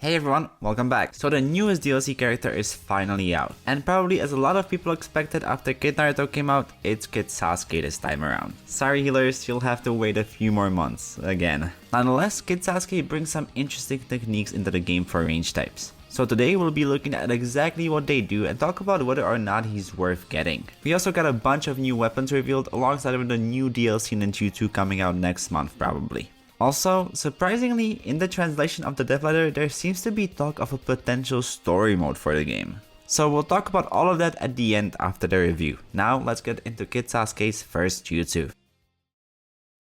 Hey everyone, welcome back. So the newest DLC character is finally out, and probably as a lot of people expected after Kid Naruto came out, it's Kid Sasuke this time around. Sorry healers, you'll have to wait a few more months, again. Nonetheless, Kid Sasuke brings some interesting techniques into the game for range types. So today we'll be looking at exactly what they do and talk about whether or not he's worth getting. We also got a bunch of new weapons revealed alongside with the new DLC ninjutsu coming out next month probably. Also, surprisingly, in the translation of the dev letter, there seems to be talk of a potential story mode for the game. So we'll talk about all of that at the end after the review. Now let's get into Kid Sasuke's first jutsu.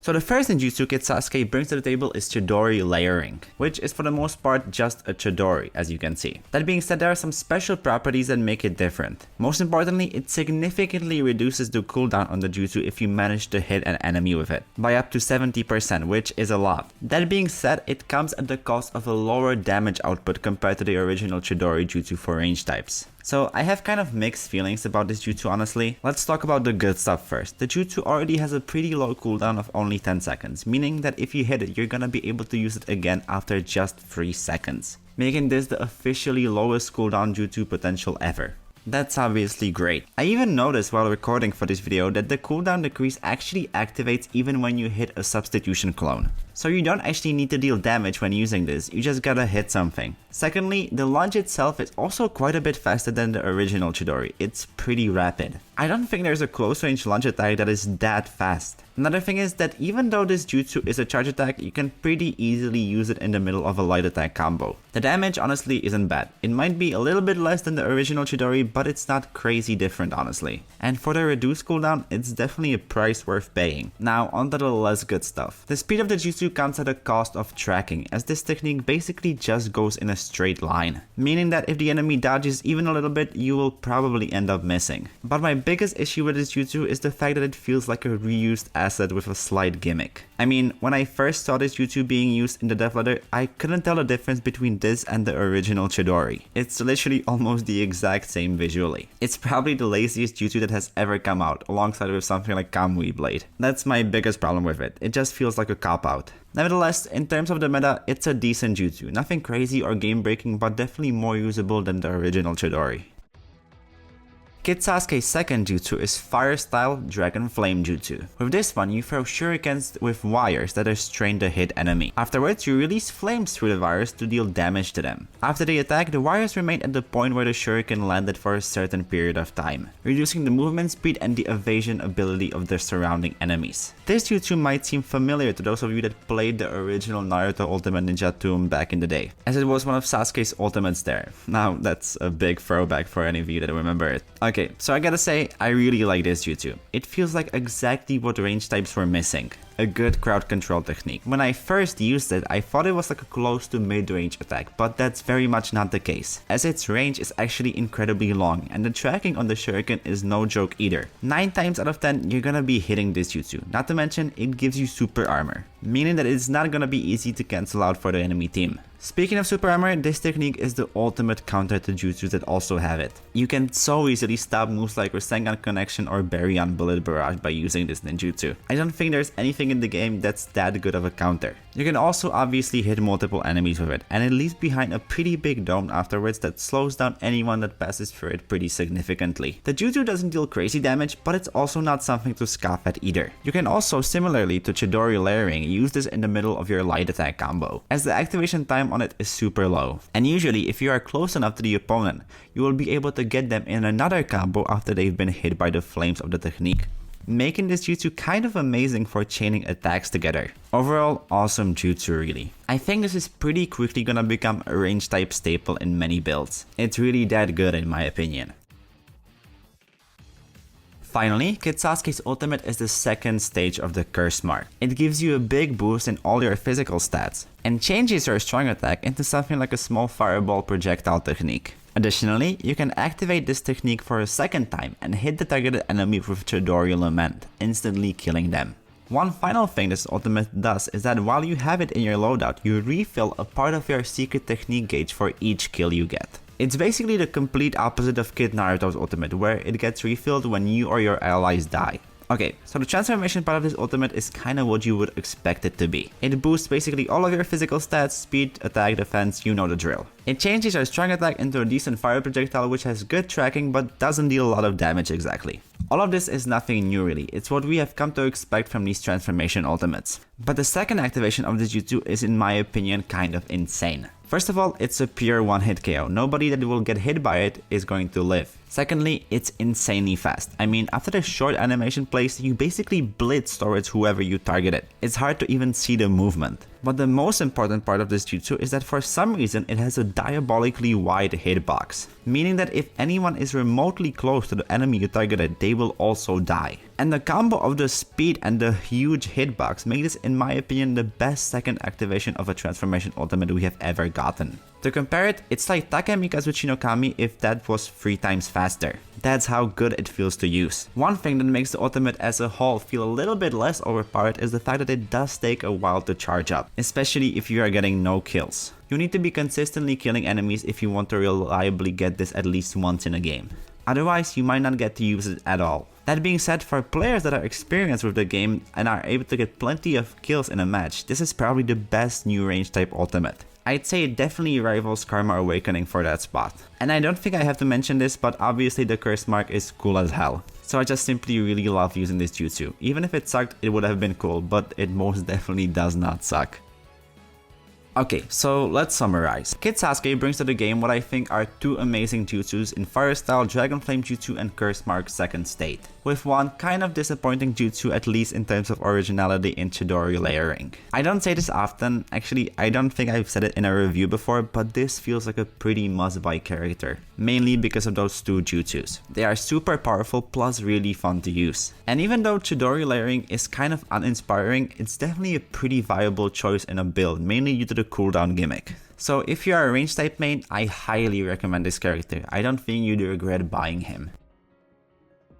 So the first ninjutsu Kid Sasuke brings to the table is Chidori layering, which is for the most part just a Chidori, as you can see. That being said, there are some special properties that make it different. Most importantly, it significantly reduces the cooldown on the jutsu if you manage to hit an enemy with it, by up to 70%, which is a lot. That being said, it comes at the cost of a lower damage output compared to the original Chidori jutsu for range types. So I have kind of mixed feelings about this jutsu honestly. Let's talk about the good stuff first. The jutsu already has a pretty low cooldown of only 10 seconds, meaning that if you hit it, you're gonna be able to use it again after just 3 seconds, making this the officially lowest cooldown jutsu potential ever. That's obviously great. I even noticed while recording for this video that the cooldown decrease actually activates even when you hit a substitution clone. So you don't actually need to deal damage when using this, you just gotta hit something. Secondly, the launch itself is also quite a bit faster than the original Chidori. It's pretty rapid. I don't think there's a close range launch attack that is that fast. Another thing is that even though this jutsu is a charge attack, you can pretty easily use it in the middle of a light attack combo. The damage honestly isn't bad. It might be a little bit less than the original Chidori, but it's not crazy different honestly. And for the reduced cooldown, it's definitely a price worth paying. Now onto the less good stuff. The speed of the jutsu comes at a cost of tracking, as this technique basically just goes in a straight line, meaning that if the enemy dodges even a little bit, you will probably end up missing. But my biggest issue with this jutsu is the fact that it feels like a reused asset with a slight gimmick. I mean, when I first saw this jutsu being used in the dev letter, I couldn't tell the difference between this and the original Chidori. It's literally almost the exact same visually. It's probably the laziest jutsu that has ever come out, alongside with something like Kamui Blade. That's my biggest problem with it. It just feels like a cop-out. Nevertheless, in terms of the meta, it's a decent jutsu. Nothing crazy or game-breaking, but definitely more usable than the original Chidori. Kid Sasuke's second jutsu is Fire Style Dragon Flame Jutsu. With this one, you throw shurikens with wires that are strained to hit enemy. Afterwards, you release flames through the wires to deal damage to them. After the attack, the wires remain at the point where the shuriken landed for a certain period of time, reducing the movement speed and the evasion ability of the surrounding enemies. This jutsu might seem familiar to those of you that played the original Naruto Ultimate Ninja Tomb back in the day, as it was one of Sasuke's ultimates there. Now, that's a big throwback for any of you that remember it. Okay, so I gotta say, I really like this jutsu. It feels like exactly what range types were missing. A good crowd control technique. When I first used it, I thought it was like a close to mid-range attack, but that's very much not the case, as its range is actually incredibly long, and the tracking on the shuriken is no joke either. 9 times out of 10, you're gonna be hitting this jutsu. Not to mention, it gives you super armor, meaning that it's not gonna be easy to cancel out for the enemy team. Speaking of super armor, this technique is the ultimate counter to jutsus that also have it. You can so easily stop moves like Rasengan Connection or Baryon Bullet Barrage by using this ninjutsu. I don't think there's anything in the game that's that good of a counter. You can also obviously hit multiple enemies with it, and it leaves behind a pretty big dome afterwards that slows down anyone that passes through it pretty significantly. The jutsu doesn't deal crazy damage, but it's also not something to scoff at either. You can also, similarly to Chidori layering, use this in the middle of your light attack combo, as the activation time on it is super low. And usually, if you are close enough to the opponent, you will be able to get them in another combo after they've been hit by the flames of the technique, making this jutsu kind of amazing for chaining attacks together. Overall, awesome jutsu really. I think this is pretty quickly gonna become a range type staple in many builds. It's really that good in my opinion. Finally, Kid Sasuke's ultimate is the second stage of the Curse Mark. It gives you a big boost in all your physical stats, and changes your strong attack into something like a small fireball projectile technique. Additionally, you can activate this technique for a second time and hit the targeted enemy with Chidori Lament, instantly killing them. One final thing this ultimate does is that while you have it in your loadout, you refill a part of your secret technique gauge for each kill you get. It's basically the complete opposite of Kid Naruto's ultimate, where it gets refilled when you or your allies die. Okay, so the transformation part of this ultimate is kinda what you would expect it to be. It boosts basically all of your physical stats, speed, attack, defense, you know the drill. It changes your strong attack into a decent fire projectile which has good tracking but doesn't deal a lot of damage exactly. All of this is nothing new really, it's what we have come to expect from these transformation ultimates. But the second activation of this jutsu is in my opinion kind of insane. First of all, it's a pure one-hit KO. Nobody that will get hit by it is going to live. Secondly, it's insanely fast. I mean, after the short animation plays, you basically blitz towards whoever you targeted. It's hard to even see the movement. But the most important part of this jutsu is that for some reason it has a diabolically wide hitbox, meaning that if anyone is remotely close to the enemy you targeted, they will also die. And the combo of the speed and the huge hitbox make this, in my opinion, the best second activation of a transformation ultimate we have ever gotten. To compare it, it's like Takemika's Shinokami if that was 3 times faster. That's how good it feels to use. One thing that makes the ultimate as a whole feel a little bit less overpowered is the fact that it does take a while to charge up, especially if you are getting no kills. You need to be consistently killing enemies if you want to reliably get this at least once in a game. Otherwise, you might not get to use it at all. That being said, for players that are experienced with the game and are able to get plenty of kills in a match, this is probably the best new range type ultimate. I'd say it definitely rivals Karma Awakening for that spot. And I don't think I have to mention this, but obviously the curse mark is cool as hell. So I just simply really love using this jutsu. Even if it sucked, it would have been cool, but it most definitely does not suck. Okay, so let's summarize. Kid Sasuke brings to the game what I think are 2 amazing jutsus in Fire Style, Dragon Flame Jutsu and Curse Mark Second State, with one kind of disappointing jutsu at least in terms of originality in Chidori layering. I don't say this often, actually I don't think I've said it in a review before, but this feels like a pretty must-buy character, mainly because of those 2 jutsus. They are super powerful plus really fun to use. And even though Chidori layering is kind of uninspiring, it's definitely a pretty viable choice in a build, mainly due to the cooldown gimmick. So if you are a range type main, I highly recommend this character. I don't think you'd regret buying him.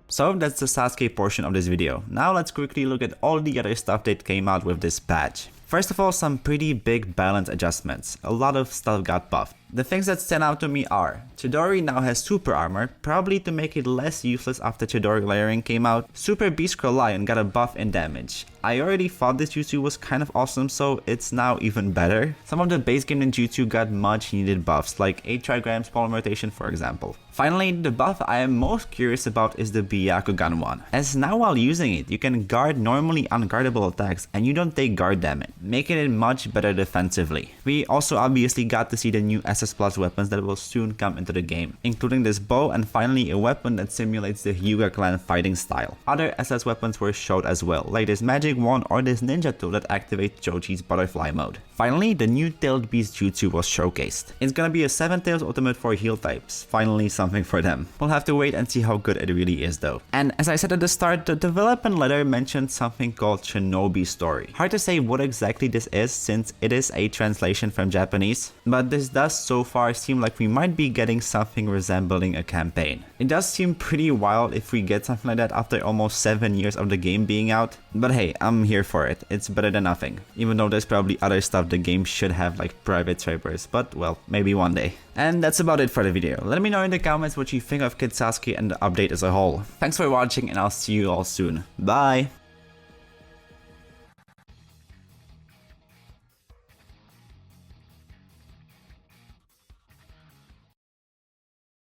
So that's the Sasuke portion of this video. Now let's quickly look at all the other stuff that came out with this patch. First of all, some pretty big balance adjustments. A lot of stuff got buffed. The things that stand out to me are: Chidori now has super armor, probably to make it less useless after Chidori layering came out. Super Beast Crow Lion got a buff in damage. I already thought this jutsu was kind of awesome, so it's now even better. Some of the base game ninjutsu got much needed buffs, like 8 trigrams polymerization for example. Finally, the buff I am most curious about is the Byakugan one, as now while using it, you can guard normally unguardable attacks and you don't take guard damage, making it much better defensively. We also obviously got to see the new SS Plus weapons that will soon come into the game, including this bow and finally a weapon that simulates the Hyuga clan fighting style. Other SS weapons were showed as well, like this magic wand or this ninja tool that activates Choji's butterfly mode. Finally, the new Tailed Beast jutsu was showcased. It's gonna be a 7 Tails ultimate for heal types, finally something for them. We'll have to wait and see how good it really is though. And as I said at the start, the development letter mentioned something called Shinobi Story. Hard to say what exactly this is since it is a translation from Japanese, but this does so far seem like we might be getting something resembling a campaign. It does seem pretty wild if we get something like that after almost 7 years of the game being out, but hey, I'm here for it. It's better than nothing, even though there's probably other stuff the game should have like private servers, but well, maybe one day. And that's about it for the video. Let me know in the comments what you think of Kid Sasuke and the update as a whole. Thanks for watching and I'll see you all soon. Bye!